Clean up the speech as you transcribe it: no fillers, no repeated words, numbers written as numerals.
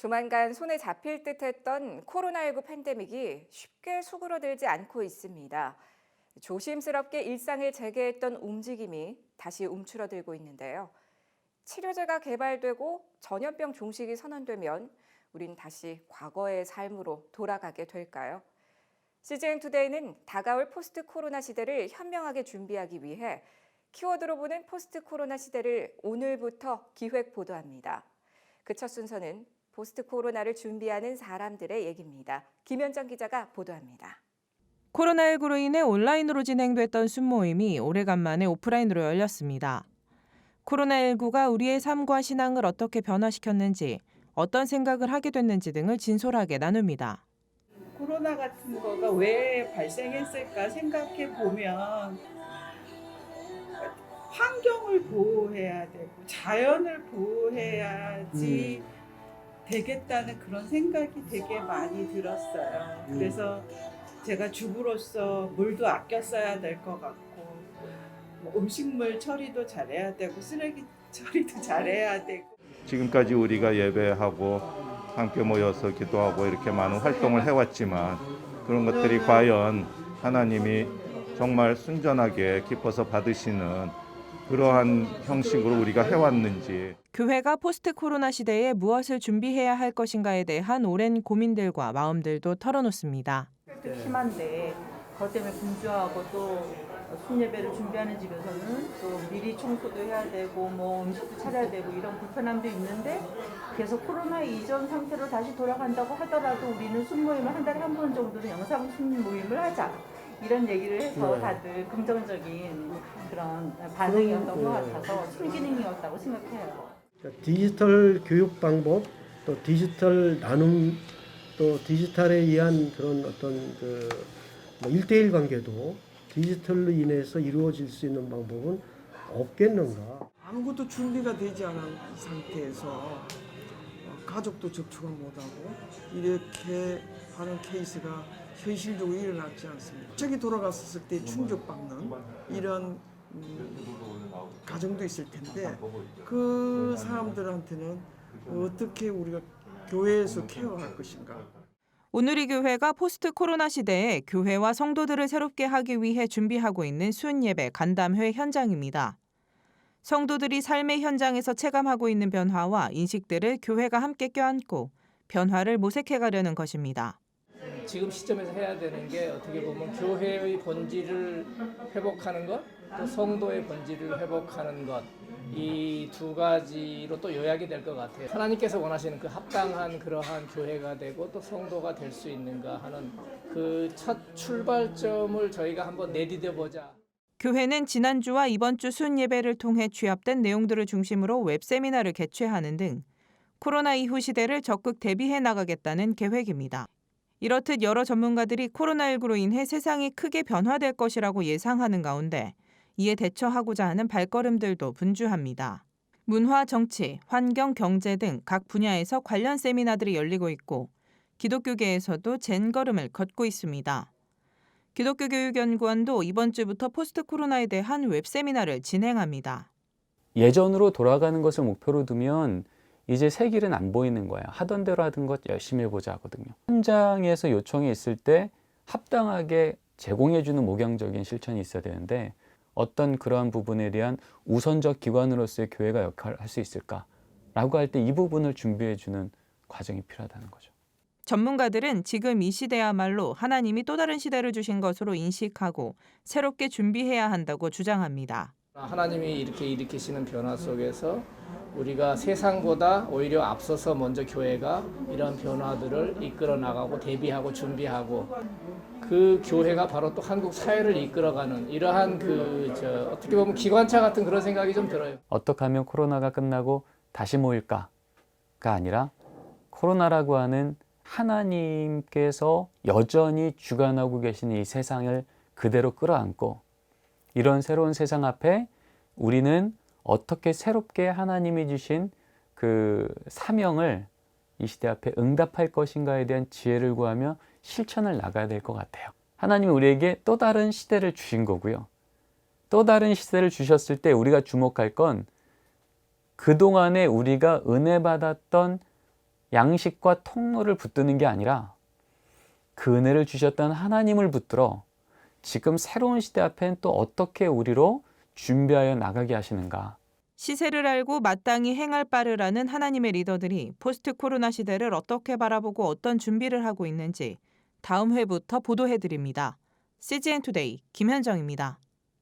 조만간 손에 잡힐 듯했던 코로나19 팬데믹이 쉽게 수그러들지 않고 있습니다. 조심스럽게 일상을 재개했던 움직임이 다시 움츠러들고 있는데요. 치료제가 개발되고 전염병 종식이 선언되면 우린 다시 과거의 삶으로 돌아가게 될까요? CGN 투데이는 다가올 포스트 코로나 시대를 현명하게 준비하기 위해 키워드로 보는 포스트 코로나 시대를 오늘부터 기획 보도합니다. 그 첫 순서는 포스트 코로나를 준비하는 사람들의 얘기입니다. 김현정 기자가 보도합니다. 코로나19로 인해 온라인으로 진행됐던 순모임이 오래간만에 오프라인으로 열렸습니다. 코로나19가 우리의 삶과 신앙을 어떻게 변화시켰는지, 어떤 생각을 하게 됐는지 등을 진솔하게 나눕니다. 코로나 같은 거가 왜 발생했을까 생각해 보면 환경을 보호해야 되고 자연을 보호해야지 되겠다는 그런 생각이 되게 많이 들었어요. 그래서 제가 주부로서 물도 아껴 써야 될 것 같고 뭐 음식물 처리도 잘해야 되고 쓰레기 처리도 잘해야 되고 지금까지 우리가 예배하고 함께 모여서 기도하고 이렇게 많은 활동을 해왔지만 그런 것들이 과연 하나님이 정말 순전하게 기뻐서 받으시는 그러한 형식으로 우리가 해왔는지. 교회가 포스트 코로나 시대에 무엇을 준비해야 할 것인가에 대한 오랜 고민들과 마음들도 털어놓습니다. 심한데 그것 때문에 분주하고 또 순예배를 준비하는 집에서는 또 미리 청소도 해야 되고 뭐 음식도 차려야 되고 이런 불편함도 있는데 계속 코로나 이전 상태로 다시 돌아간다고 하더라도 우리는 순모임을 한 달에 한 번 정도는 영상 순모임을 하자 이런 얘기를 해서 다들 긍정적인 그런 반응이었던 것 같아서 순기능이었다고 생각해요. 디지털 교육 방법, 또 디지털 나눔, 또 디지털에 의한 그런 어떤 뭐 1대1 관계도 디지털로 인해서 이루어질 수 있는 방법은 없겠는가? 아무것도 준비가 되지 않은 이 상태에서 가족도 접촉을 못하고 이렇게 하는 케이스가 현실적으로 일어나지 않습니다. 갑자기 돌아갔을 때 충격받는 이런 가정도 있을 텐데 그 사람들한테는 어떻게 우리가 교회에서 케어할 것인가. 오늘이 교회가 포스트 코로나 시대에 교회와 성도들을 새롭게 하기 위해 준비하고 있는 수은예배 간담회 현장입니다. 성도들이 삶의 현장에서 체감하고 있는 변화와 인식들을 교회가 함께 껴안고 변화를 모색해가려는 것입니다. 지금 시점에서 해야 되는 게 어떻게 보면 교회의 본질을 회복하는 것, 또 성도의 본질을 회복하는 것, 이 두 가지로 또 요약이 될 것 같아요. 하나님께서 원하시는 그 합당한 그러한 교회가 되고 또 성도가 될 수 있는가 하는 그 첫 출발점을 저희가 한번 내디뎌보자. 교회는 지난주와 이번 주 순예배를 통해 취합된 내용들을 중심으로 웹세미나를 개최하는 등 코로나 이후 시대를 적극 대비해 나가겠다는 계획입니다. 이렇듯 여러 전문가들이 코로나19로 인해 세상이 크게 변화될 것이라고 예상하는 가운데 이에 대처하고자 하는 발걸음들도 분주합니다. 문화, 정치, 환경, 경제 등 각 분야에서 관련 세미나들이 열리고 있고 기독교계에서도 젠걸음을 걷고 있습니다. 기독교교육연구원도 이번 주부터 포스트 코로나에 대한 웹세미나를 진행합니다. 예전으로 돌아가는 것을 목표로 두면 이제 새 길은 안 보이는 거야. 하던 대로 하던 것 열심히 해보자 하거든요. 현장에서 요청이 있을 때 합당하게 제공해주는 목양적인 실천이 있어야 되는데 어떤 그러한 부분에 대한 우선적 기관으로서의 교회가 역할을 할 수 있을까라고 할 때 이 부분을 준비해주는 과정이 필요하다는 거죠. 전문가들은 지금 이 시대야말로 하나님이 또 다른 시대를 주신 것으로 인식하고 새롭게 준비해야 한다고 주장합니다. 하나님이 이렇게 일으키시는 변화 속에서 우리가 세상보다 오히려 앞서서 먼저 교회가 이런 변화들을 이끌어 나가고 대비하고 준비하고 그 교회가 바로 또 한국 사회를 이끌어가는 이러한 어떻게 보면 기관차 같은 그런 생각이 좀 들어요. 어떻게 하면 코로나가 끝나고 다시 모일까가 아니라 코로나라고 하는 하나님께서 여전히 주관하고 계시는 이 세상을 그대로 끌어안고 이런 새로운 세상 앞에 우리는 어떻게 새롭게 하나님이 주신 그 사명을 이 시대 앞에 응답할 것인가에 대한 지혜를 구하며 실천을 나가야 될 것 같아요. 하나님이 우리에게 또 다른 시대를 주신 거고요. 또 다른 시대를 주셨을 때 우리가 주목할 건 그동안에 우리가 은혜 받았던 양식과 통로를 붙드는 게 아니라 그 은혜를 주셨던 하나님을 붙들어 지금 새로운 시대 앞엔 또 어떻게 우리로 준비하여 나가게 하시는가. 시세를 알고 마땅히 행할 바를 아는 하나님의 리더들이 포스트 코로나 시대를 어떻게 바라보고 어떤 준비를 하고 있는지 다음 회부터 보도해드립니다. CGN 투데이 김현정입니다.